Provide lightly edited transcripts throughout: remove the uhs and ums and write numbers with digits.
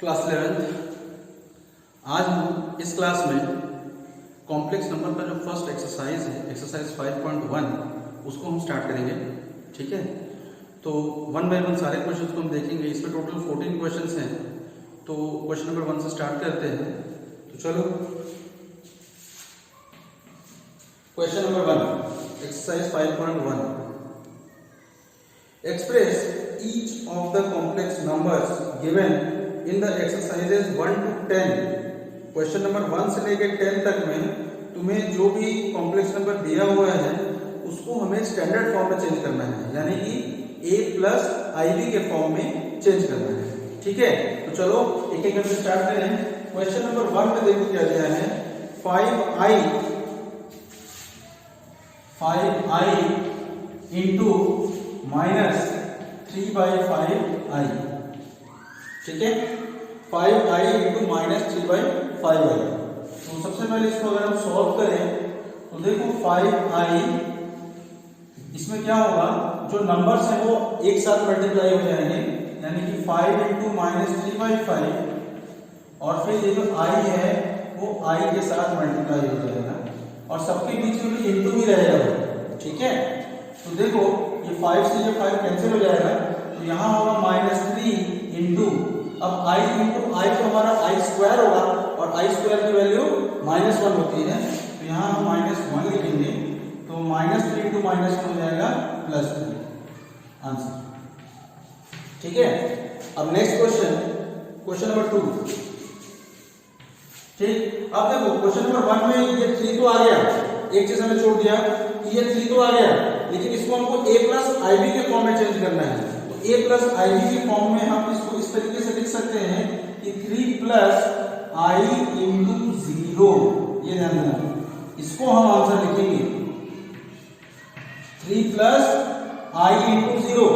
Class 11th। आज हम इस क्लास में कॉम्प्लेक्स नंबर का जो फर्स्ट एक्सरसाइज है, एक्सरसाइज 5.1, उसको हम स्टार्ट करेंगे। ठीक है, तो वन बाय वन सारे क्वेश्चंस को हम देखेंगे। इसमें टोटल 14 क्वेश्चंस हैं, तो क्वेश्चन नंबर 1 से स्टार्ट करते हैं। तो चलो, question number 1, exercise 5.1। Express each of the complex numbers given in the exercises 1 to 10। Question number 1 से लेकर 10 तक में तुम्हें जो भी कॉम्प्लेक्स नंबर दिया हुआ है उसको हमें स्टैंडर्ड फॉर्म में चेंज करना है, यानी कि a प्लस ib के फॉर्म में चेंज करना है। ठीक है, तो चलो एक एक करके स्टार्ट करें। क्वेश्चन नंबर 1 में देखो क्या दिया है, 5i इंटू माइनस 3/5i। ठीक है, 5i इंटू माइनस 3/5i। तो सबसे पहले इसको अगर हम सॉल्व करें तो देखो 5i, इसमें क्या होगा, जो नंबर्स हैं वो एक साथ मल्टीप्लाई हो जाएंगे, यानी कि 5 इंटू माइनस 3/5, और फिर ये जो i है वो i के साथ मल्टीप्लाई हो जाएगा, और सबके बीच में भी इंटू भी रहेगा। ठीक है, तो देखो ये 5 से ये 5 कैंसिल हो जाएगा, तो यहाँ होगा -3 इंटू, अब i इंटू i तो हमारा i स्क्वायर होगा, और i स्क्वायर की वैल्यू -1 होती है, तो यहाँ हम -1 लिखेंगे, तो -3 इंटू -1 हो जाएगा +3 आंसर। ठीक है, अब नेक्स्ट क्वेश्चन, क्वेश्चन नंबर 2। ठीक, अब देखो क्वेश्चन नंबर 1 में ये 3 तो आ गया, एक चीज हमें छोड़ दिया कि ये 3 तो आ गया, लेकिन इसको हमको a प्लस ib के फॉर्म में चेंज करना है। तो a प्लस ib के फॉर्म में हम इसको इस तरीके से लिख सकते हैं कि 3 प्लस i इंटू 0। ये ध्यान देना, इसको हम आंसर लिखेंगे 3 प्लस i इंटू 0।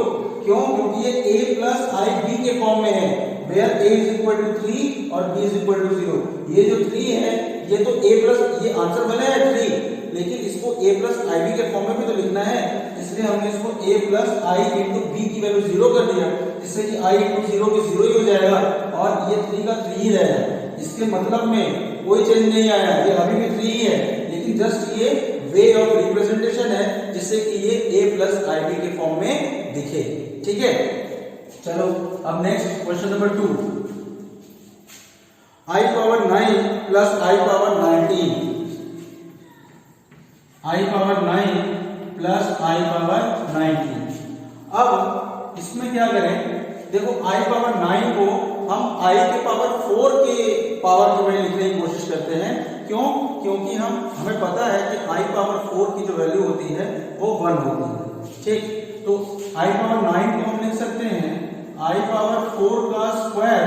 क्यों? क्योंकि ये a प्लस i b के फॉर्म में है, where a is equal to 3 और b इज इक्वल टू 0। ये जो 3 है ये तो a प्लस, ये आंसर बना है 3, लेकिन इसको a प्लस ib के फॉर्म में भी तो लिखना है, इसलिए हमने इसको a plus i into b की वैल्यू 0 कर दिया, जिससे कि i इंटू 0 के 0 ही हो जाएगा, और ये 3 का 3 ही रहेगा। इसके मतलब में कोई चेंज नहीं आया, ये अभी भी 3 ही है, लेकिन जस्ट ये वे ऑफ रिप्रेजेंटेशन है, जिससे कि ये a प्लस ib के फॉर्म में दिखे। ठीक है, चलो अब next question number 2, i power 9 plus i power 19, i power 9 plus i power 19। अब इसमें क्या करें, देखो i पावर 9 को हम i के पावर 4 के पावर की वैल्यू लिखने की कोशिश करते हैं। क्यों? क्योंकि हमें पता है कि i पावर 4 की जो वैल्यू होती है वो 1 होती है। ठीक, तो i पावर 9 को हम लिख सकते हैं i पावर 4 का स्क्वायर।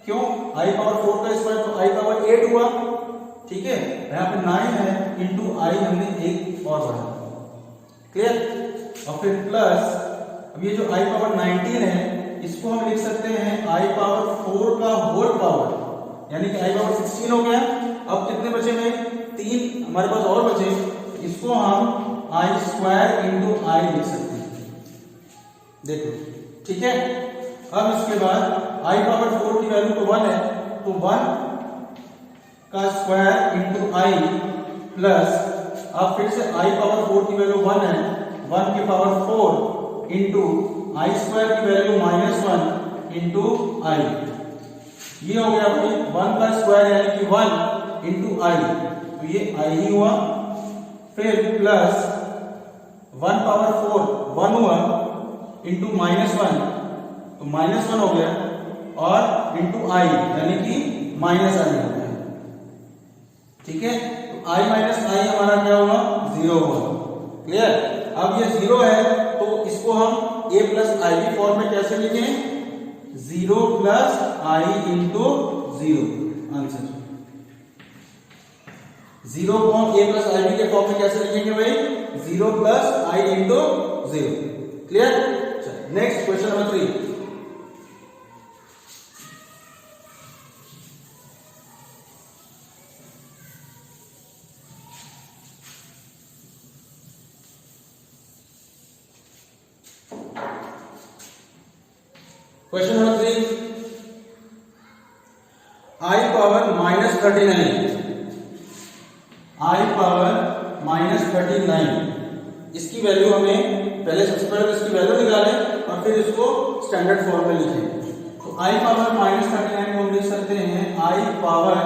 क्यों? i पावर 4 का स्क्वायर तो i पावर 8 हुआ। ठीक है, यहाँ पे 9 है इंटू i हमने एक और बढ़ा। क्लियर, और फिर प्लस, अब ये जो i पावर 19 है इसको हम लिख सकते हैं i पावर 4 का होल पावर, यानी कि i पावर 16 हो गया। अब कितने बचे में, 3 हमारे पास और बचे, इसको हम i स्क्वायर इंटू i लिख सकते हैं। देखो, ठीक है, अब इसके बाद i पावर 4 की वैल्यू तो 1 है, तो 1 का स्क्वायर इंटू i प्लस, अब फिर से i पावर 4 की वैल्यू 1 है, 1 की पावर 4 इंटू i स्क्वायर की वैल्यू -1 इंटू i। ये हो गया भाई 1 का स्क्वायर यानी कि 1 इंटू i, तो ये i ही हुआ। फिर प्लस 1 पावर 4 1 हुआ इंटू -1, तो -1 हो गया, और इंटू i यानी कि -i हो गया। ठीक है, तो i माइनस i हमारा क्या हुआ, 0 हुआ। क्लियर, अब ये 0 है तो इसको हम a प्लस ib फॉर्म में कैसे लिखें, 0 प्लस i इंटू 0 आंसर। 0 को हम a प्लस ib के फॉर्म में कैसे लिखेंगे भाई, 0 plus i into 0। Clear, next question number 3। Question number 3, power -39, i power -39, इसकी वैल्यू हमें पहले सबसे पहले तो इसकी वैल्यू निकालें और फिर इसको स्टैंडर्ड फॉर्म में लिखें। तो i पावर -39 को हम लिख सकते हैं i पावर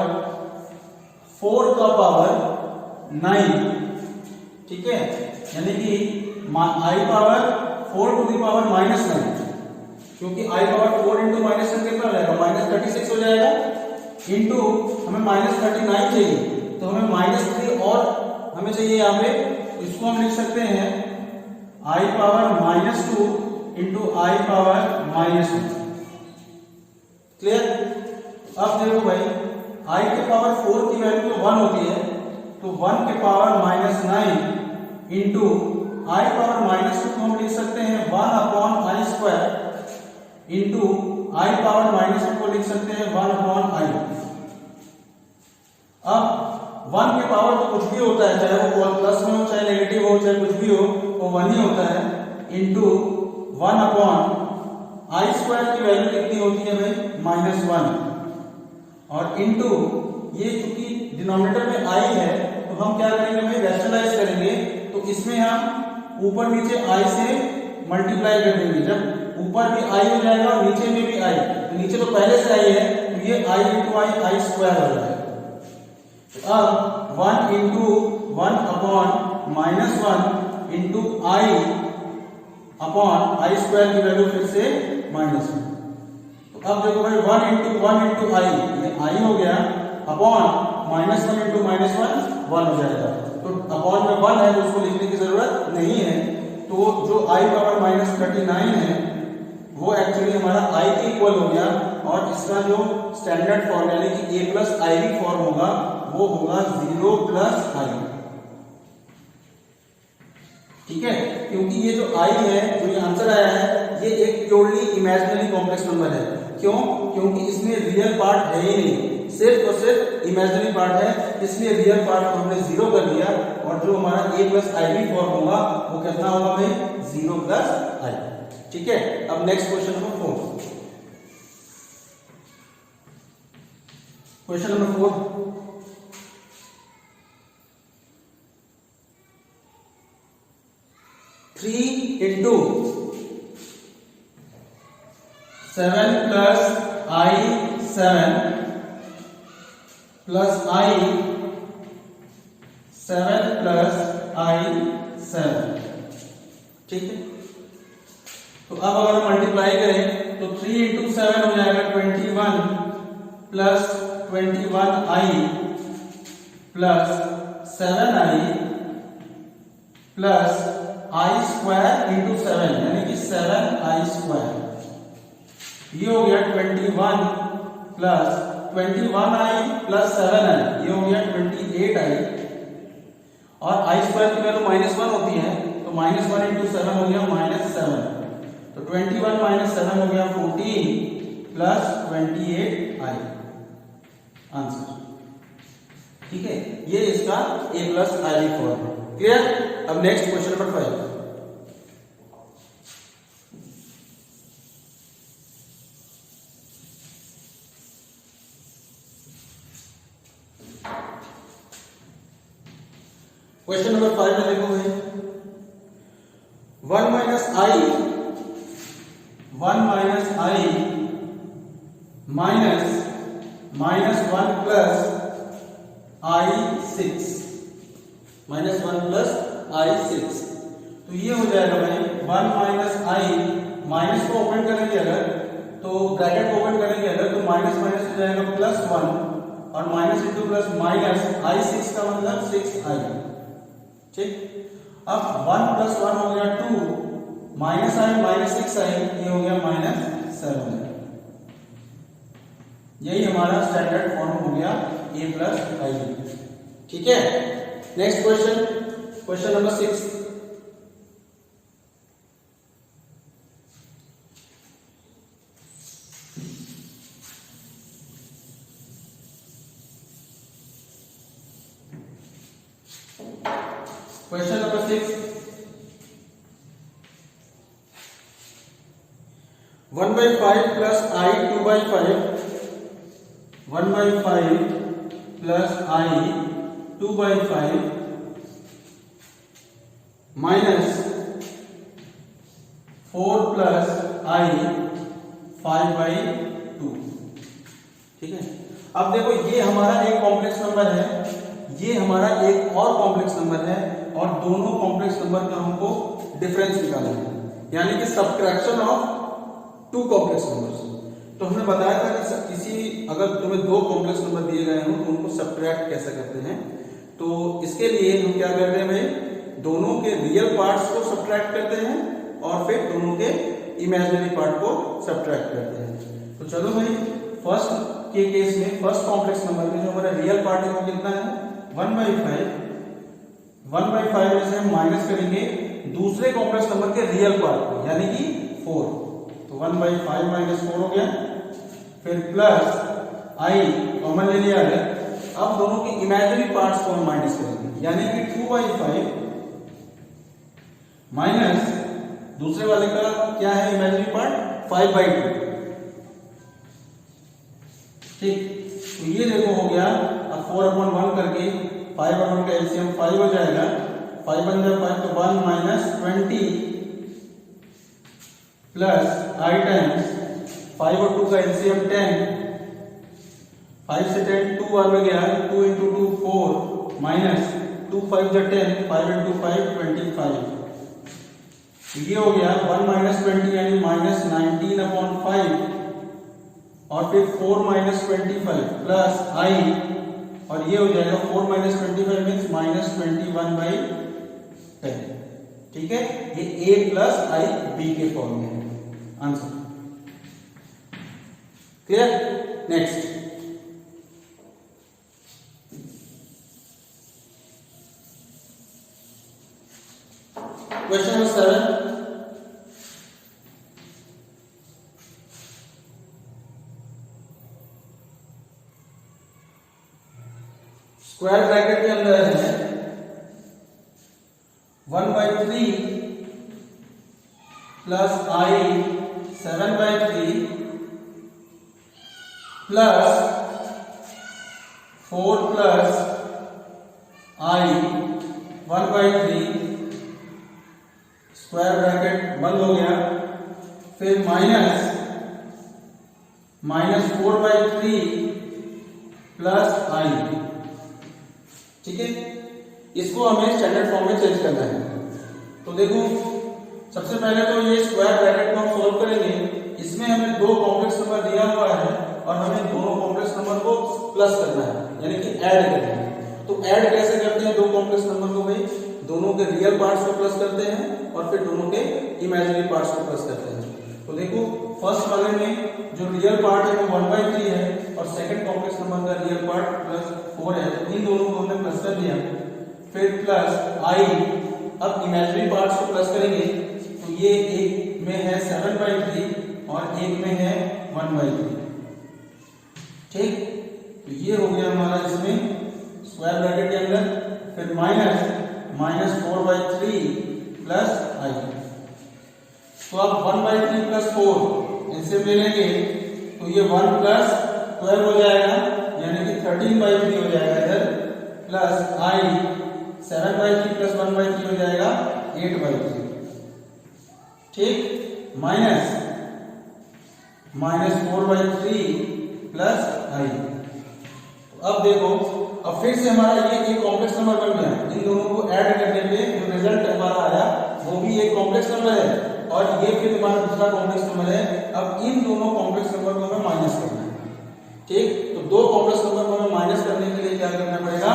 4 का पावर 9, ठीक है, यानी कि i power 4 to the power -9, क्योंकि i पावर 4 इंटू -9 कितना हो जाएगा, -36 हो जाएगा, इंटू हमें -39 चाहिए, तो हमें -3 और हमें चाहिए यहाँ पे, तो इसको हम लिख सकते हैं i power -2 into i power -1। Clear? अब देखो भाई, i के पावर 4 की वैल्यू तो 1 होती है, तो 1 के पावर -9 इंटू i पावर -2 को हम लिख सकते हैं 1/i² इंटू i पावर -2 को लिख सकते हैं 1/i। अब 1 के पावर तो कुछ भी होता है, चाहे वो प्लस में हो, चाहे नेगेटिव हो, चाहे कुछ भी हो, वो 1 ही होता है, इंटू 1/i² की वैल्यू कितनी होती है भाई, -1, और इंटू ये चूंकि डिनोमिनेटर में i है, तो हम क्या करेंगे भाई, रैशनलाइज करेंगे, तो इसमें हम ऊपर नीचे i से मल्टीप्लाई कर देंगे, जब ऊपर भी i हो जाएगा और नीचे में भी i, तो नीचे तो पहले से i है, तो ये i इंटू i स्क्वायर हो जाएगा। तो अब 1 into 1/-1 into i upon i² की वैल्यू फिर से -1। तो अब देखो भाई 1 इंटू i, ये i हो गया, अपॉन -1 इंटू -1 1 हो जाएगा, तो अपॉन में 1 है तो उसको लिखने की जरूरत नहीं है, तो जो i पावर -39 है वो एक्चुअली हमारा i के इक्वल हो गया, और इसका जो स्टैंडर्ड फॉर्म यानी कि a प्लस i भी फॉर्म होगा वो होगा 0 प्लस i, ठीक है, क्योंकि ये जो i है, जो ये आंसर आया है, ये एक प्योरली इमेजिनरी कॉम्प्लेक्स नंबर है। क्यों? क्योंकि इसमें रियल पार्ट है ही नहीं, सिर्फ और सिर्फ इमेजिनरी पार्ट है, इसलिए रियल पार्ट को हमने 0 कर दिया, और जो हमारा a प्लस i भी फॉर्म होगा वो कितना होगा भाई, 0 प्लस i, ठीक है। अब next question number 4, question number 4, three into 7 plus i7 plus i 7 plus i7, ठीक है। तो अब अगर हम मल्टीप्लाई करें तो 3 इंटू 7 हो जाएगा 21 plus 21i plus 7i plus i² into 7 यानी कि 7i², ये हो गया 21 प्लस 21i प्लस 7i, ये हो गया 28i, और i² की वैल्यू -1 होती है, तो -1 इंटू 7 हो गया -7, तो 21 माइनस 7 हो गया 14 प्लस 28i, आंसर, ठीक है। ये इसका a प्लस i फॉर्म है। क्लियर? अब next question number 5, question number 5 में देखो भाई, 1 minus i minus -1 plus i6 -1 plus i6, तो ये हो जाएगा भाई 1 माइनस i, माइनस को ओपन करेंगे अगर, तो ब्रैकेट को ओपन करेंगे अगर, तो माइनस माइनस हो जाएगा +1, और minus into plus minus i6 का मतलब 6i, ठीक। अब 1 प्लस 1 हो गया 2, माइनस i माइनस 6i, ये हो गया -7, यही हमारा स्टैंडर्ड फॉर्म हो गया a प्लस i, ठीक है। Next question, question number 6, question number 6, 1/5 plus i 2/5 1/5 plus I 2/5 minus 4 plus I 5/2। ठीक है, अब देखो ये हमारा एक कॉम्प्लेक्स नंबर है, ये हमारा एक और कॉम्प्लेक्स नंबर है, और दोनों कॉम्प्लेक्स नंबर का हमको डिफरेंस निकालना है, यानी कि subtraction of two complex numbers. तो हमने बताया था कि किसी अगर तुम्हें दो कॉम्प्लेक्स नंबर दिए गए हो तो उनको सबट्रैक्ट कैसे करते हैं। तो इसके लिए हम क्या करते हैं भाई, दोनों के रियल पार्ट्स को सबट्रैक्ट करते हैं और फिर दोनों के इमेजिनरी पार्ट को सबट्रैक्ट करते हैं। तो चलो भाई, फर्स्ट के केस में फर्स्ट कॉम्प्लेक्स नंबर में जो हमारा रियल पार्ट है वो कितना है 1/5। 1/5 में से हम माइनस करेंगे दूसरे कॉम्प्लेक्स नंबर के रियल पार्ट को, यानी कि 4। तो 1/5 माइनस 4 हो गया, फिर प्लस आई कॉमन ले लिया है। अब दोनों के इमेजिनरी पार्ट्स को हम माइनस करेंगे, यानी कि 2/5 माइनस दूसरे वाले का क्या है इमेजिनरी पार्ट 5/2। ठीक, तो ये देखो हो गया। अब 4/1 करके 5/1 का एलसीएम 5 हो जाएगा, 5 बन जाए 5 तो 1 माइनस 20 प्लस आई टाइम्स 5 और 2 का एलसीएम 10, 5 से 10 2 बार में गया, 2 into 2 4 माइनस 2 5 जा 10, 5 into 5 25। ये हो गया 1 माइनस 20 यानी माइनस 19/5, और फिर 4 माइनस 25 प्लस आई, और ये हो जाएगा 4 माइनस 25 मीन्स माइनस 21/10। ठीक है, ये a प्लस आई बी के फॉर्म में है answer. Clear? Next question number 7। Square bracket के अंदर है 1/3 प्लस आई 7/3 प्लस 4 प्लस आई 1/3, स्क्वायर ब्रैकेट बंद हो गया, फिर माइनस 4/3 प्लस आई। ठीक है, इसको हमें स्टैंडर्ड फॉर्म में चेंज करना है। तो देखो, सबसे पहले तो ये स्क्वायर ब्रैकेट को हम सॉल्व करेंगे। इसमें हमें दो कॉम्प्लेक्स नंबर दिया हुआ है और हमें दोनों कॉम्प्लेक्स नंबर को प्लस करना है, यानी कि ऐड करना है। तो ऐड कैसे करते हैं दो कॉम्प्लेक्स नंबर को भाई, दोनों के रियल पार्ट्स को प्लस करते हैं और फिर दोनों के इमेजिनरी पार्ट्स को प्लस करते हैं। तो देखो, फर्स्ट वाले में जो रियल पार्ट है वो 1/3 है और सेकंड कॉम्प्लेक्स नंबर का रियल पार्ट प्लस 4 है, तो इन दोनों को हमने प्लस कर दिया। फिर प्लस आई, अब इमेजिनरी पार्ट्स को प्लस करेंगे, तो ये एक में है 7/3 और एक में है 1/3। ठीक, तो ये हो गया हमारा इसमें स्क्वायर ब्रैकेट के अंदर। फिर माइनस 4/3 प्लस आई, तो अब 1/3 प्लस 4 इनसे ले लेंगे, तो ये 1 प्लस 12 हो जाएगा, यानी कि 13/3 हो जाएगा इधर, प्लस आई 7/3 प्लस 1/3 हो जाएगा 8/3। ठीक, माइनस 4/3 प्लस आई। अब देखो, अब फिर से हमारा ये एक कॉम्प्लेक्स नंबर बन गया। इन दोनों को ऐड करने पे जो रिजल्ट हमारा आया वो भी एक कॉम्प्लेक्स नंबर है और ये फिर हमारा दूसरा कॉम्प्लेक्स नंबर है। अब इन दोनों कॉम्प्लेक्स नंबर को हमें माइनस करना है। ठीक, तो दो कॉम्प्लेक्स नंबर को हमें माइनस करने के लिए क्या करना पड़ेगा,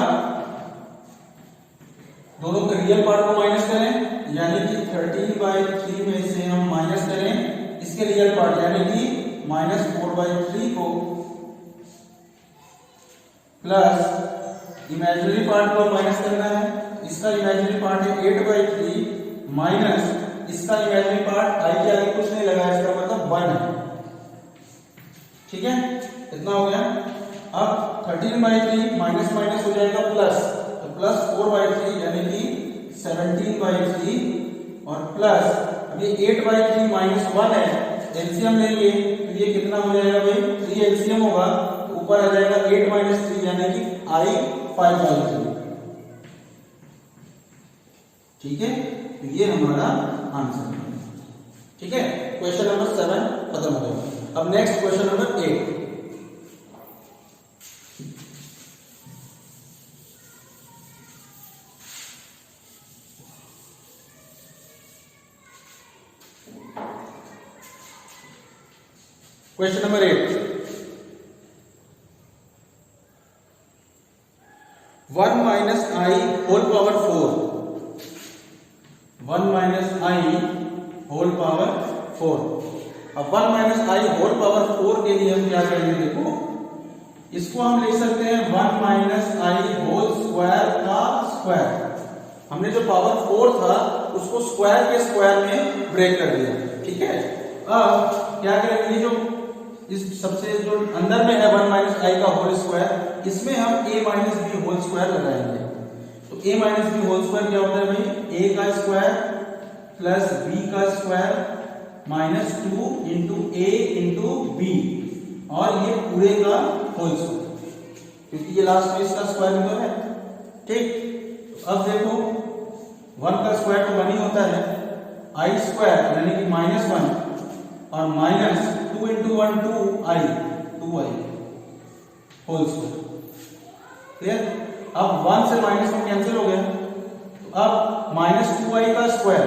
दोनों के रियल पार्ट को माइनस करें, यानी कि 13/3 में से हम माइनस करें इसके रियल पार्ट, यानी कि माइनस 4/3 को, प्लस इमेजिनरी पार्ट को माइनस करना है। इसका इमेजिनरी पार्ट है 8/3 माइनस इसका इमेजिनरी पार्ट आई के आगे कुछ नहीं लगा, इसका मतलब 1 है। ठीक है, इतना हो गया। अब 13/3 माइनस माइनस हो जाएगा प्लस, तो प्लस 4/3 यानी कि 17/3 और प्लस अब ये 8/3 माइनस 1 है, एलसीएम लेंगे तो ये कितना हो जाएगा भाई, 3 एलसीएम होगा, तो ऊपर आ जाएगा 8 माइनस 3 यानी कि I 5/3। ठीक है, तो ये हमारा आंसर है। ठीक है, क्वेश्चन नंबर 7 खत्म हो गया। अब next question number 8। Question number 8, 1 minus I whole power 4, 1 minus I whole power 4। अब 1 माइनस I होल पावर 4 के लिए हम क्या करेंगे, देखो इसको हम लिख सकते हैं 1 माइनस I होल स्क्वायर का स्क्वायर। हमने जो पावर 4 था उसको स्क्वायर के स्क्वायर में ब्रेक कर दिया। ठीक है, अब क्या करेंगे, जो इस सबसे जो अंदर में है 1 माइनस I का होल स्क्वायर, इसमें हम a minus b whole square लगाएंगे। तो a minus b whole square क्या होता है भाई, a का स्क्वायर प्लस b का square minus 2 into a into b, और ये पूरे का होल स्क्वायर, क्योंकि ये लास्ट में इसका स्क्वायर जो है। ठीक, तो अब देखो 1 का स्क्वायर तो 1 ही होता है, I स्क्वायर यानी कि -1 और minus 2 into 1 2i whole square. Clear, अब 1 से -1 कैंसिल हो गया, तो अब -2i का स्क्वायर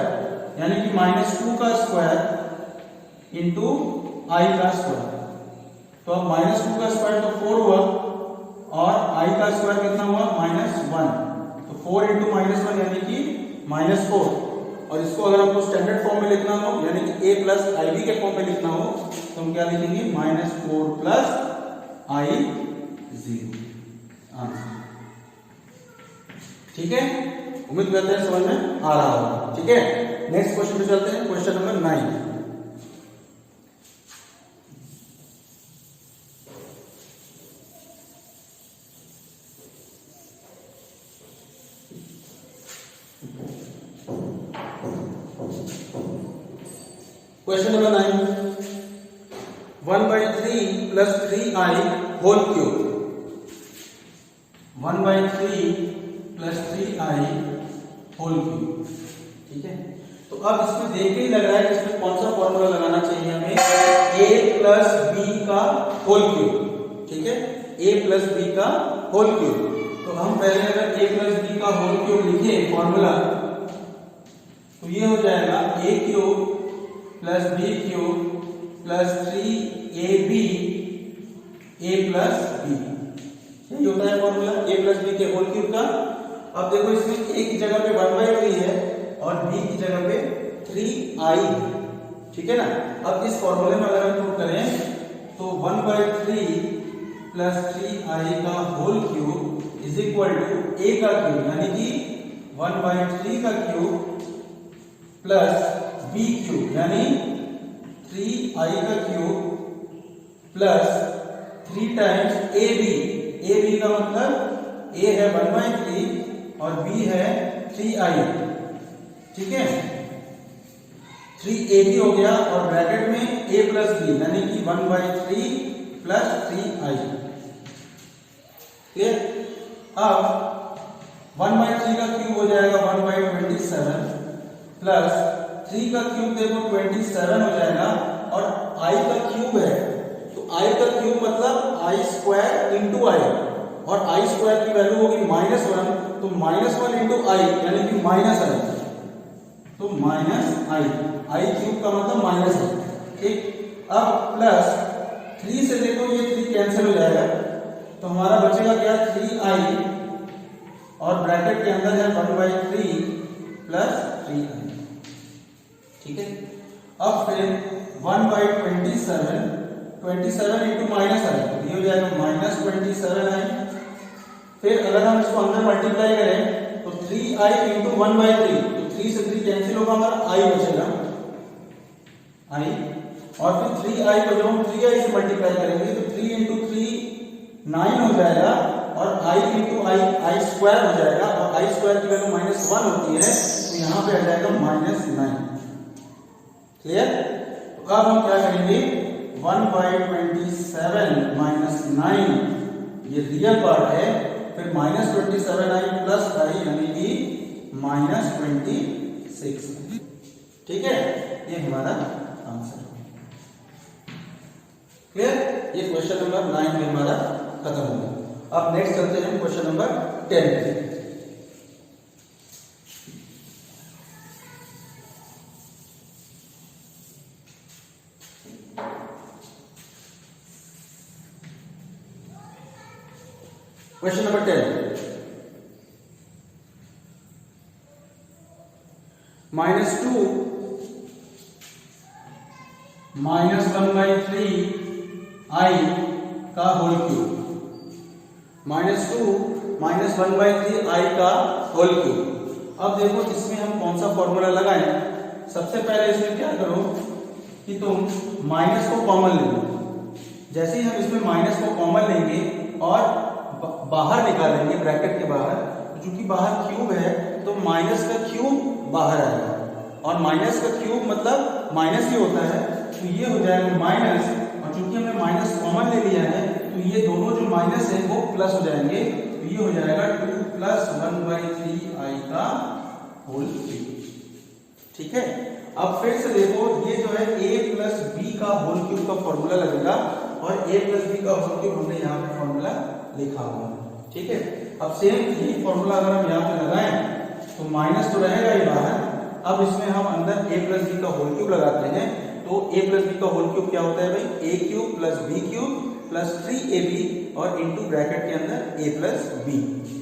यानी कि -2 का स्क्वायर इंटू i का स्क्वायर। तो अब -2 का स्क्वायर तो 4 हुआ और i का स्क्वायर कितना हुआ, -1। तो 4 इंटू -1 यानी कि -4। और इसको अगर हमको स्टैंडर्ड फॉर्म में लिखना हो यानी कि a प्लस IB के फॉर्म में लिखना हो तो हम क्या लिखेंगे, -4 प्लस I0 आंसर। ठीक है, उम्मीद करते हैं समझ में आ रहा होगा। ठीक है, नेक्स्ट क्वेश्चन पे चलते हैं, question number 9। Question number 9, 1/3 plus 3i whole cube, 1/3 plus 3i whole cube. ठीक है, तो अब इसमें देख के ही लग रहा है कि इसमें कौन सा फॉर्मूला लगाना चाहिए हमें, a प्लस b का होल क्यूब। ठीक है, a प्लस b का होल क्यूब। तो हम पहले अगर a प्लस b का होल क्यूब लिखे फॉर्मूला, तो ये हो जाएगा a cube plus b cube plus 3ab a plus b। यही होता है फॉर्मूला a प्लस b के होल क्यूब का। अब देखो इसमें a की जगह पे 1/3 है और b की जगह पे 3i है। ठीक है ना, अब इस फॉर्मूले में अगर हम पुट करें तो 1/3 प्लस 3i का whole cube is equal to a का क्यूब यानी कि 1/3 का क्यूब प्लस b क्यूब यानी 3i का क्यूब प्लस 3 टाइम्स ab का मतलब a है 1/3 और b है 3i। ठीक है, 3ab हो गया और ब्रैकेट में a प्लस b यानी कि 1/3 प्लस 3i। क्लियर, अब 1/3 का क्यूब हो जाएगा 1/27 प्लस 3 का क्यूब देखो 27 हो जाएगा और i का क्यूब है तो i का क्यूब मतलब i स्क्वायर इंटू i, और i स्क्वायर की वैल्यू होगी -1 तो -1 इंटू i यानी कि -i, तो -i क्यूब का मतलब -i। ठीक, अब प्लस 3 से देखो ये 3 कैंसिल हो जाएगा तो हमारा बचेगा क्या, 3i और ब्रैकेट के अंदर है 1/3 प्लस 3i। ठीक है, अब फिर 1/27 27 इंटू -i तो ये हो जाएगा -27i। फिर अगर हम इसको अंदर मल्टीप्लाई करें तो 3i इंटू 1/3 तो 3 से 3 कैंसिल होगा, हमारा i बचेगा i, और फिर 3i को जब हम 3i से मल्टीप्लाई करेंगे तो 3 इंटू 3 9 हो जाएगा और i इंटू i स्क्वायर हो जाएगा और i स्क्वायर की वैल्यू -1 होती है तो यहाँ पे आ जाएगा -9। क्लियर, तो अब हम क्या करेंगे 1/27 माइनस 9 ये रियल पार्ट है, फिर -27i प्लस i यानी कि -26। ठीक है, ये हमारा आंसर है। क्लियर? ये क्वेश्चन नंबर 9 में हमारा खत्म हो गया। अब नेक्स्ट चलते हैं क्वेश्चन नंबर 10 पे। क्वेश्चन नंबर 10, -2 -1/3 i का होल क्यूब, -2 -1/3 i का होल क्यूब। अब देखो इसमें हम कौन सा फॉर्मूला लगाएं। सबसे पहले इसमें क्या करो कि तुम माइनस को कॉमन ले लो। जैसे ही हम इसमें माइनस को कॉमन लेंगे और बाहर निकालेंगे ब्रैकेट के बाहर, तो चूंकि बाहर क्यूब है तो माइनस का क्यूब बाहर आएगा, और माइनस का क्यूब मतलब माइनस ही होता है, तो ये हो जाएगा माइनस, और चूंकि हमने माइनस कॉमन ले लिया है तो ये दोनों जो माइनस है वो प्लस हो जाएंगे, तो ये हो जाएगा 2 + 1/3 i का होल क्यूब। ठीक है, अब फिर से देखो ये जो है a + b का होल क्यूब का फॉर्मूला लगेगा, और a + b का होल क्यूब हमने यहाँ पे फॉर्मूला लिखा हुआ है। ठीक है, अब सेम यही फॉर्मूला अगर हम यहाँ पे लगाएं तो माइनस तो रहेगा ही बाहर। अब इसमें हम अंदर a + b का होल क्यूब लगाते हैं, तो a + b का होल क्यूब क्या होता है भाई, a³ + b³ + 3ab और इनटू ब्रैकेट के अंदर a + b।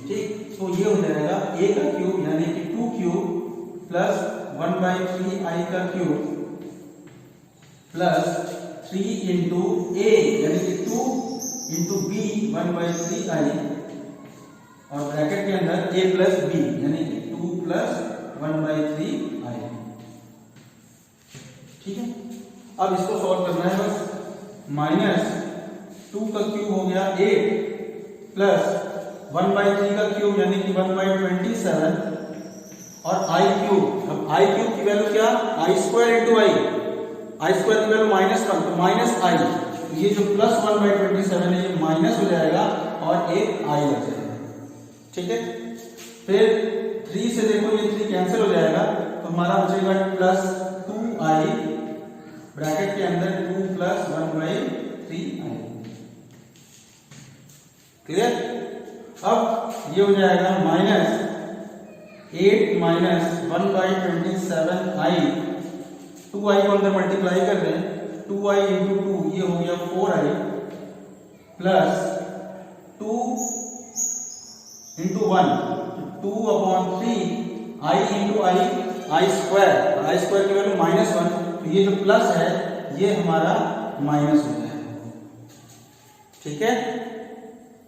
ठीक, तो ये हो जाएगा a का क्यूब यानी कि 2³ + 1/3 i का क्यूब प्लस 3 × a यानी कि 2 × b 1/3 i और ब्रैकेट के अंदर a + b यानी कि 2 + 1/3 i। ठीक है, अब इसको सॉल्व करना है बस। -2 का क्यूब हो गया 8 प्लस 1/3 का क्यूब यानी कि 1/27 और i³। अब i³ की वैल्यू क्या, i² × i, i² की वैल्यू -1 तो -i, तो ये जो प्लस 1/27 है ये माइनस हो जाएगा और एक i लग जाएगा। ठीक है, फिर 3 से देखो ये 3 कैंसिल हो जाएगा, तो हमारा बचेगा +2i ब्रैकेट के अंदर 2 + 1/3i। क्लियर? अब ये हो जाएगा -8 - 1/27i, 2i को अंदर मल्टीप्लाई कर रहे हैं, 2i × 2 ये हो गया 4i प्लस 2 × 1 2/3 i × i² की वैल्यू -1, तो ये जो प्लस है ये हमारा माइनस हो जाएगा। ठीक है,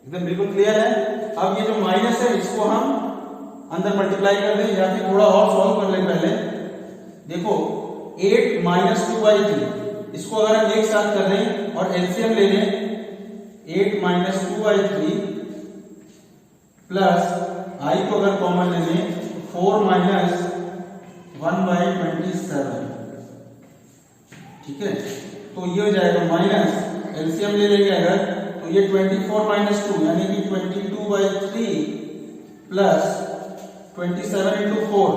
एकदम बिल्कुल क्लियर है। अब ये जो माइनस है इसको हम अंदर मल्टीप्लाई कर दें या फिर थोड़ा और सॉल्व कर लें। पहले देखो 8 - 2i3 इसको अगर हम एक साथ कर लें और एलसीएम ले लें, 8 - 2i3 प्लस i को अगर कॉमन ले लें 4 - 1/27। ठीक है, तो ये हो जाएगा माइनस, एलसीएम ले लेंगे अगर तो ये 24 - 2 यानी कि 22/3 प्लस 27 × 4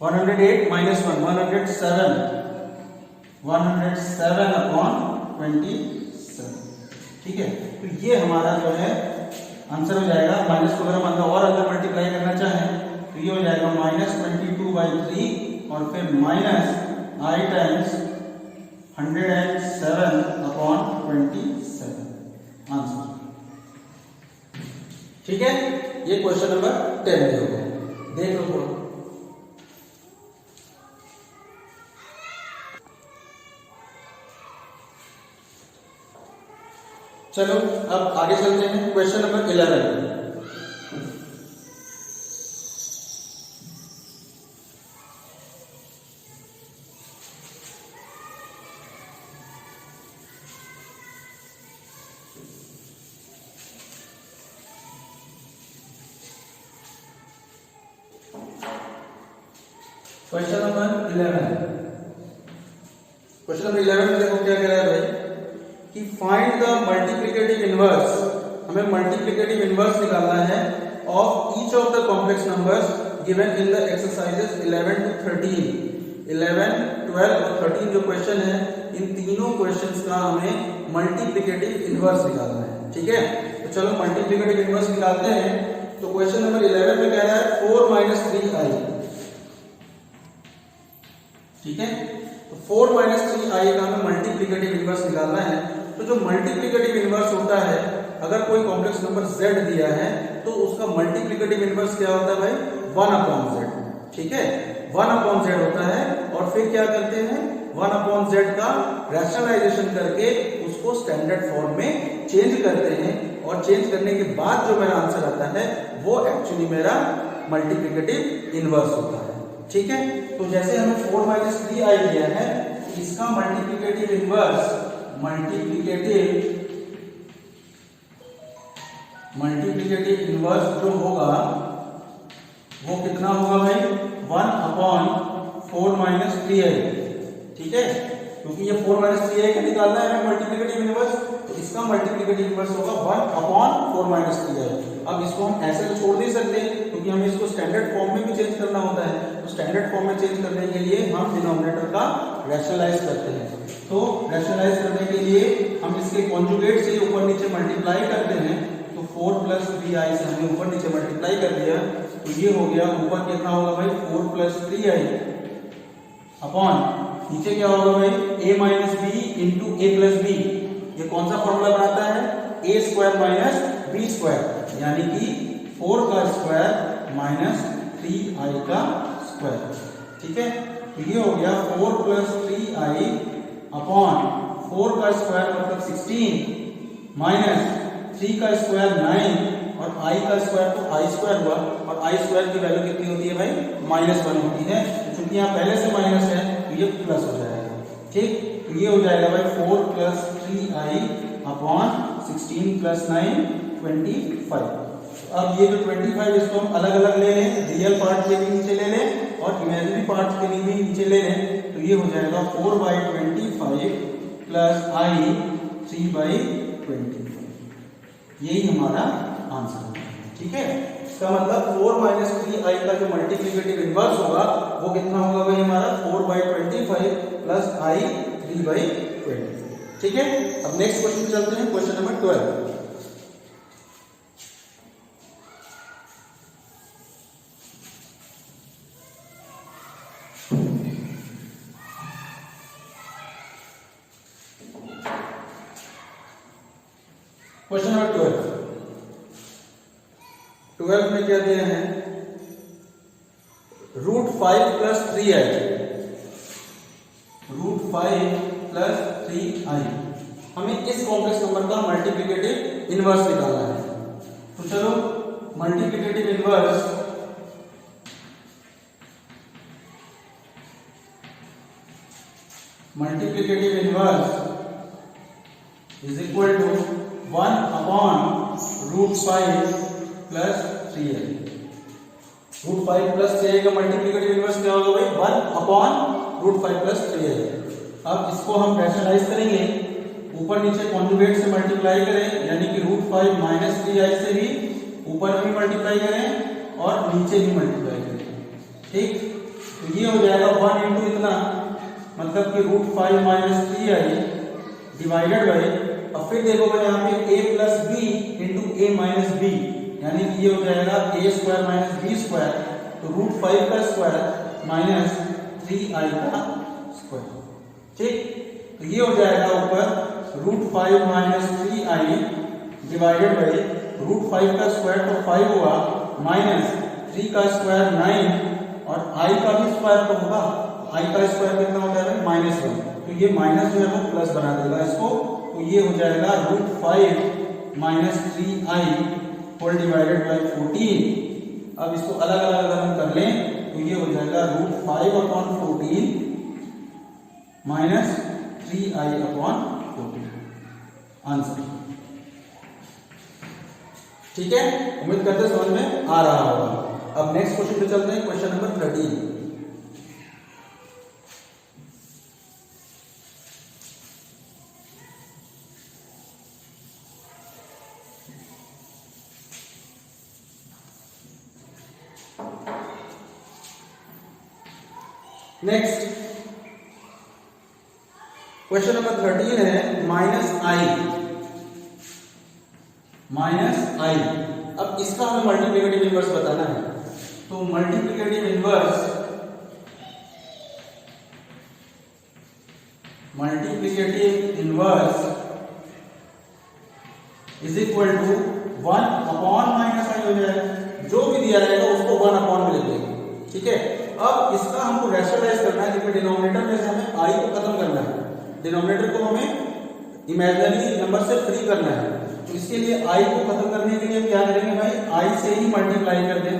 108 - 1 107 107/27। ठीक है, तो ये हमारा जो है आंसर हो जाएगा। माइनस को अगर हम अंदर मल्टीप्लाई करना चाहें तो ये हो जाएगा -22/3 और फिर -i टाइम्स 107/27 आंसर। ठीक है, ये क्वेश्चन नंबर 10 में होगा। देख लो थोड़ा। चलो अब आगे चलते हैं question number 11। Question number 11 question number 11 में देखो क्या कह रहा है भाई कि फाइंड द मल्टीप्लिकेटिव इनवर्स, हमें मल्टीप्लिकेटिव इनवर्स निकालना है of each of the complex numbers given in the exercises 11 to 13। 11, 12 और 13 जो क्वेश्चन है, इन तीनों क्वेश्चंस का हमें मल्टीप्लिकेटिव इनवर्स निकालना है। ठीक है, तो चलो मल्टीप्लिकेटिव इनवर्स निकालते हैं। तो क्वेश्चन नंबर 11 में कह रहा है 4 - 3i। ठीक है, तो 4 - 3i का हमें मल्टीप्लिकेटिव इनवर्स निकालना है। तो जो मल्टीप्लिकेटिव इनवर्स होता है, अगर कोई कॉम्प्लेक्स नंबर z दिया है तो उसका मल्टीप्लिकेटिव इनवर्स क्या होता है भाई, 1/z। ठीक है, 1/z होता है। और फिर क्या करते हैं, 1/z का रैशनलाइजेशन करके उसको स्टैंडर्ड फॉर्म में चेंज करते हैं, और चेंज करने के बाद जो मेरा आंसर आता है वो एक्चुअली मेरा मल्टीप्लिकेटिव इनवर्स होता है। ठीक है, तो जैसे हमें 4 - 3i दिया है, इसका मल्टीप्लिकेटिव इनवर्स मल्टीप्लिकेटिव इनवर्स जो होगा वो कितना होगा भाई, 1/4 - 3i। ठीक है, क्योंकि ये 4 - 3i का निकालना है हमें मल्टीप्लिकेटिव इनवर्स, तो इसका मल्टीप्लिकेटिव इनवर्स होगा 1/4 - 3i। अब इसको हम ऐसे तो छोड़ नहीं सकते, क्योंकि हमें इसको स्टैंडर्ड फॉर्म में भी चेंज करना होता है। तो स्टैंडर्ड फॉर्म में चेंज करने के लिए हम डिनोमिनेटर का रैशनलाइज करते हैं। तो रैशनलाइज करने के लिए हम इसके कॉन्जुगेट से ऊपर नीचे मल्टीप्लाई करते हैं। तो 4 + 3i से हमने ऊपर नीचे मल्टीप्लाई कर दिया, तो ये हो गया, ऊपर कितना होगा भाई 4 + 3i अपॉन नीचे क्या होगा भाई, a - b × a + b। ये कौन सा फॉर्मूला बनाता है, a² - b², यानी कि 4 का स्क्वायर माइनस 3i का स्क्वायर। ठीक है, तो ये हो गया 4 + 3i अपॉन 4 का स्क्वायर मतलब 16 माइनस 3 का स्क्वायर 9 और i का स्क्वायर तो i² हुआ, और i² की वैल्यू कितनी होती है भाई, -1 होती है। क्योंकि यहाँ पहले से माइनस है तो ये प्लस हो जाएगा। ठीक, तो ये हो जाएगा भाई 4 + 3i अपॉन 16 + 9 25। अब ये जो 25 इसको हम अलग अलग ले लें, रियल पार्ट के भी नीचे ले लें और इमेजिनरी पार्ट के लिए भी नीचे ले लें, तो ये हो जाएगा 4/25 + i 3/25। यही हमारा आंसर है। ठीक है, इसका मतलब 4 - 3i का जो मल्टीप्लिकेटिव इनवर्स होगा वो कितना होगा भाई हमारा, 4/25 + i 3/25। ठीक है, अब नेक्स्ट क्वेश्चन पे चलते हैं, क्वेश्चन नंबर 12। क्वेश्चन नंबर 12 में क्या दिया है, √5 + 3i, √5 + 3i। हमें इस कॉम्प्लेक्स नंबर का मल्टीप्लिकेटिव इनवर्स निकालना है। तो चलो multiplicative inverse is equal to 1/√5 + 3i। √5 + 3i का मल्टीप्लिकेटिव इनवर्स क्या होगा भाई, 1/√5 + 3i। अब इसको हम रैशनलाइज करेंगे, ऊपर नीचे कॉन्जुगेट से मल्टीप्लाई करें, यानी कि √5 - 3i से भी ऊपर भी मल्टीप्लाई करें और नीचे भी मल्टीप्लाई करें। ठीक, तो ये हो जाएगा 1 × इतना, मतलब कि √5 - 3i डिवाइडेड बाई, और फिर देखो भाई यहाँ पे a + b × a - b, यानी कि ये हो जाएगा a² - b², तो √5 का स्क्वायर माइनस 3i का स्क्वायर। ठीक, तो ये हो जाएगा ऊपर √5 - 3i डिवाइडेड बाई √5 का स्क्वायर तो 5 हुआ, माइनस 3 का स्क्वायर 9 और i का भी स्क्वायर तो होगा, i का स्क्वायर कितना हो जाएगा, -1। तो ये माइनस जो है वो प्लस बना देगा इसको, तो ये हो जाएगा √5 - 3i होल डिवाइडेड बाई 14। अब इसको अलग अलग अगर हम कर लें तो ये हो जाएगा √5/14 माइनस 3i/14 आंसर। ठीक है, उम्मीद करते समझ में आ रहा होगा। अब नेक्स्ट क्वेश्चन पे चलते हैं, question number 13। Next question number 13 है माइनस आई। अब इसका हमें मल्टीप्लिकेटिव इनवर्स बताना है। तो multiplicative inverse is equal to 1 upon minus I हो जाएगा। जो भी दिया रहेगा उसको 1 अपॉन में लिख देंगे। ठीक है, अब इसका हमको रैशनलाइज करना है, क्योंकि डिनोमिनेटर में से हमें आई को खत्म करना है, डिनोमिनेटर को हमें इमेजिनरी नंबर से फ्री करना है। तो इसके लिए आई को खत्म करने के लिए क्या करेंगे भाई, आई से ही मल्टीप्लाई कर दें।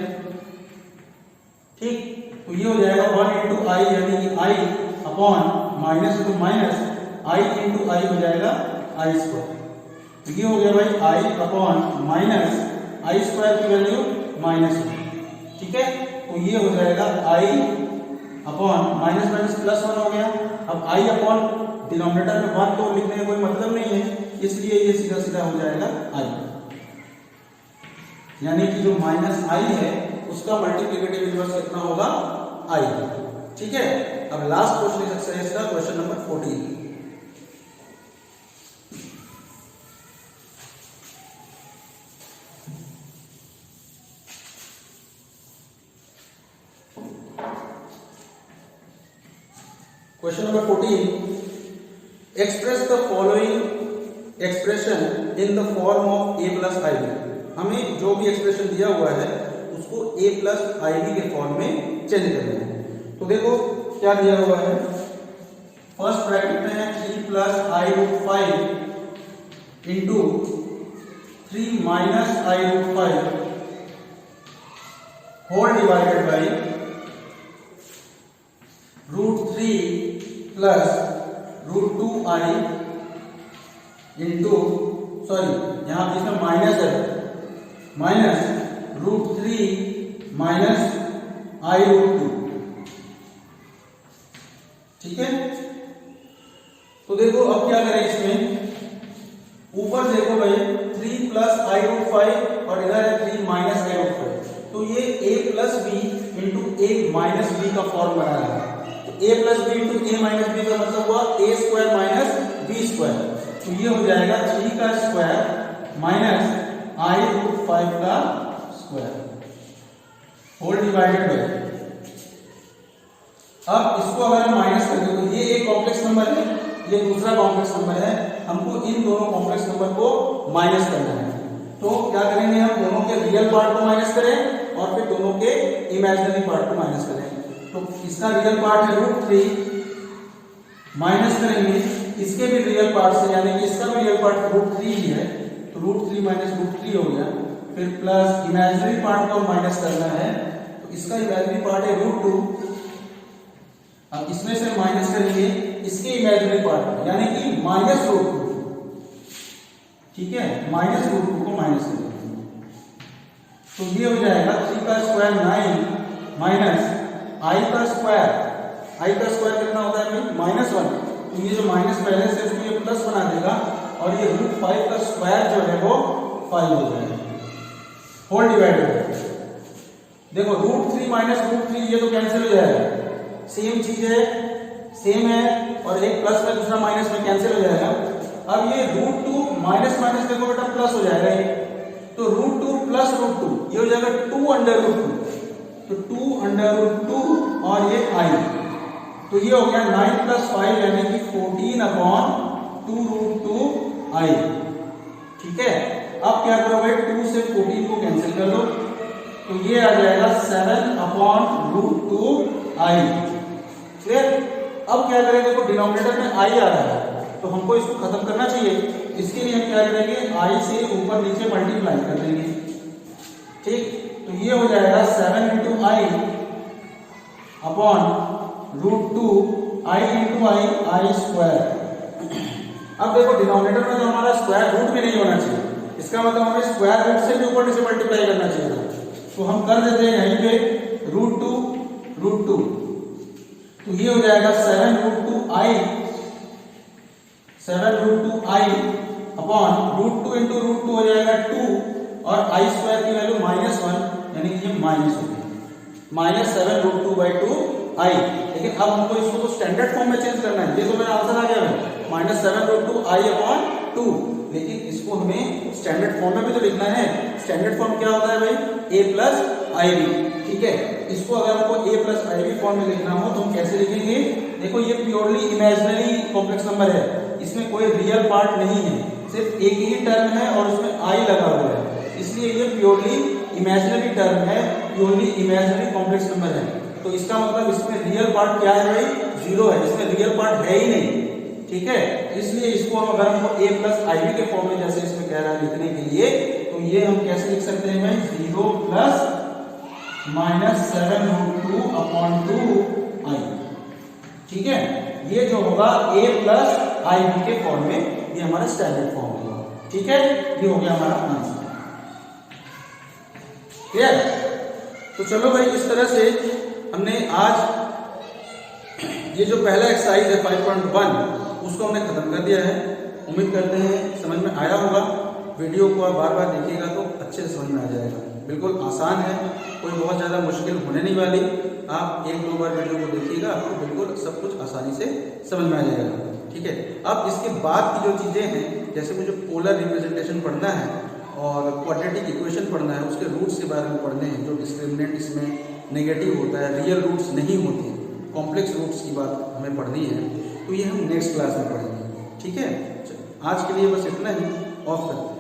ठीक, तो ये हो जाएगा 1 इंटू आई, यानी कि आई अपॉन माइनस तो माइनस आई इंटू आई हो जाएगा आई स्क्वायर। तो ये हो गया भाई आई अपॉन माइनस आई स्क्वायर की वैल्यू -1। ठीक है, तो ये हो जाएगा आई अपॉन माइनस माइनस प्लस 1 हो गया। अब आई अपॉन डिनोमिनेटर में 1 तो लिखने का कोई मतलब नहीं है, इसलिए ये सीधा सीधा हो जाएगा आई, यानी कि जो माइनस आई है उसका मल्टीप्लिकेटिव इनवर्स कितना होगा, आई। ठीक है, अब लास्ट क्वेश्चन एक्सरसाइज का question number 14। Question number 14, express the following expression in the form of a plus i b. हमें जो भी एक्सप्रेशन दिया हुआ है उसको a प्लस आई बी के फॉर्म में चेंज करना है। तो देखो क्या दिया हुआ है, फर्स्ट ब्रैकेट में है 3 plus i root 5 into 3 minus i root 5 whole divided by root 3 plus root 2 i into, sorry यहां इसमें माइनस है, minus root 3 minus i root 2। ठीक है, तो देखो अब क्या करें, इसमें ऊपर देखो भाई 3 प्लस आई रूट 5 और इधर है 3 माइनस आई रूट 5। तो ये a plus b into a minus b का फॉर्म बना रहा है। तो a plus b into a minus b का मतलब हुआ a square minus b square. तो ये हो जाएगा 3 का स्क्वायर माइनस आई रूट 5 का स्क्वायर होल डिवाइडेड बाई। अब इसको अगर हम माइनस कर दें तो ये एक कॉम्प्लेक्स नंबर है, ये दूसरा कॉम्प्लेक्स नंबर है, हमको इन दोनों कॉम्प्लेक्स नंबर को माइनस करना है। तो क्या करेंगे, हम दोनों के रियल पार्ट को माइनस करें और फिर दोनों के इमेजिनरी पार्ट को माइनस करें। तो इसका रियल पार्ट है रूट 3, माइनस करेंगे इसके भी रियल पार्ट से, यानी कि इसका भी रियल पार्ट रूट 3 ही है, तो रूट 3 माइनस रूट 3 हो गया। फिर प्लस इमेजिनरी पार्ट को माइनस करना है, तो इसका इमेजिनरी पार्ट है रूट 2। अब इसमें से माइनस करेंगे इसके इमेजिनरी पार्ट, यानी कि माइनस रूट 2। ठीक है, माइनस रूट 2 को माइनस करेंगे, तो ये हो जाएगा 3 का स्क्वायर 9 माइनस आई का स्क्वायर। आई का स्क्वायर कितना होता है भाई, -1। तो ये जो माइनस पहले से उसको ये प्लस बना देगा और ये रूट 5 का स्क्वायर जो है वो 5 हो जाएगा होल डिवाइडेड। देखो रूट 3 माइनस रूट 3 ये तो कैंसिल हो जाएगा, सेम चीज है, सेम है, और एक प्लस में दूसरा माइनस में कैंसिल हो जाएगा। अब ये रूट 2 माइनस माइनस देखो बेटा प्लस हो जाएगा ये, तो रूट 2 प्लस रूट 2 ये हो जाएगा 2 अंडर रूट 2, तो 2 अंडर रूट 2 और ये आई, तो ये हो गया 9 प्लस 5 यानी कि 14 अपॉन 2 रूट 2 आई। ठीक है, अब क्या करो भाई 2 से 14 को कैंसिल कर दो, तो ये आ जाएगा 7 अपॉन रूट 2 आई। क्लियर, अब क्या करेंगे, देखो डिनोमिनेटर में आई आ रहा है तो हमको इसको खत्म करना चाहिए। इसके लिए हम क्या करेंगे, आई से ऊपर नीचे मल्टीप्लाई कर देंगे। ठीक, तो ये हो जाएगा 7 into I upon root 2 i into I, I square. अब देखो डिनोमिनेटर में तो हमारा स्क्वायर रूट भी नहीं होना चाहिए, इसका मतलब हमें स्क्वायर रूट से भी ऊपर नीचे मल्टीप्लाई करना चाहिए। तो हम कर देते हैं यहीं पे रूट 2, तो ये हो जाएगा 7 रूट 2 आई, 7 रूट 2 आई अपॉन रूट 2 इंटू रूट 2 हो जाएगा 2 और आई स्क्वायर की वैल्यू -1, यानी कि ये माइनस हो गया, -7 रूट 2/2 आई, लेकिन अब हमको इसको तो स्टैंडर्ड फॉर्म में चेंज करना है। ये तो मेरा आंसर आ गया है -7√2i/2, लेकिन इसको हमें स्टैंडर्ड फॉर्म में भी तो लिखना है। स्टैंडर्ड फॉर्म क्या होता है भाई, a + ib, ठीक है। इसको अगर हमको a + ib फॉर्म में लिखना हो तो हम कैसे लिखेंगे? देखो ये प्योरली इमेजिनरी कॉम्प्लेक्स नंबर है, इसमें कोई रियल पार्ट नहीं है, सिर्फ एक ही टर्म है और उसमें i लगा हुआ है, इसलिए ये प्योरली इमेजिनरी टर्म है, प्योरली इमेजिनरी कॉम्प्लेक्स नंबर है। तो इसका मतलब इसमें रियल पार्ट क्या है भाई, 0 है, इसमें रियल पार्ट है ही नहीं, ठीक है। इसलिए इसको हम अगर हमको a + ib के फॉर्म में जैसे इसमें कह रहा है लिखने के लिए, तो ये हम कैसे लिख सकते हैं भाई, 0 + -7√2/2i, ठीक है। ये जो होगा a + ib के फॉर्म में, ये हमारा स्टैंडर्ड फॉर्म होगा, ठीक है। ये हो गया हमारा आंसर, क्लियर। तो चलो भाई, इस तरह से हमने आज ये जो पहला एक्सरसाइज है 5.1 उसको हमने खत्म कर दिया है। उम्मीद करते हैं समझ में आया होगा। वीडियो को आप बार बार देखिएगा तो अच्छे से समझ में आ जाएगा। बिल्कुल आसान है, कोई बहुत ज़्यादा मुश्किल होने नहीं वाली। आप 1-2 बार वीडियो को देखिएगा, आपको बिल्कुल सब कुछ आसानी से समझ में आ जाएगा, ठीक है। अब इसके बाद की जो चीज़ें हैं, जैसे मुझे पोलर रिप्रेजेंटेशन पढ़ना है और क्वाड्रेटिक इक्वेशन पढ़ना है, उसके रूट्स के बारे में पढ़ने हैं, जो डिस्क्रिमिनेंट इसमें नेगेटिव होता है, रियल रूट्स नहीं होते, कॉम्प्लेक्स रूट्स की बात हमें पढ़नी है, तो ये हम नेक्स्ट क्लास में पढ़ेंगे, ठीक है। आज के लिए बस इतना ही, ऑफ करते हैं।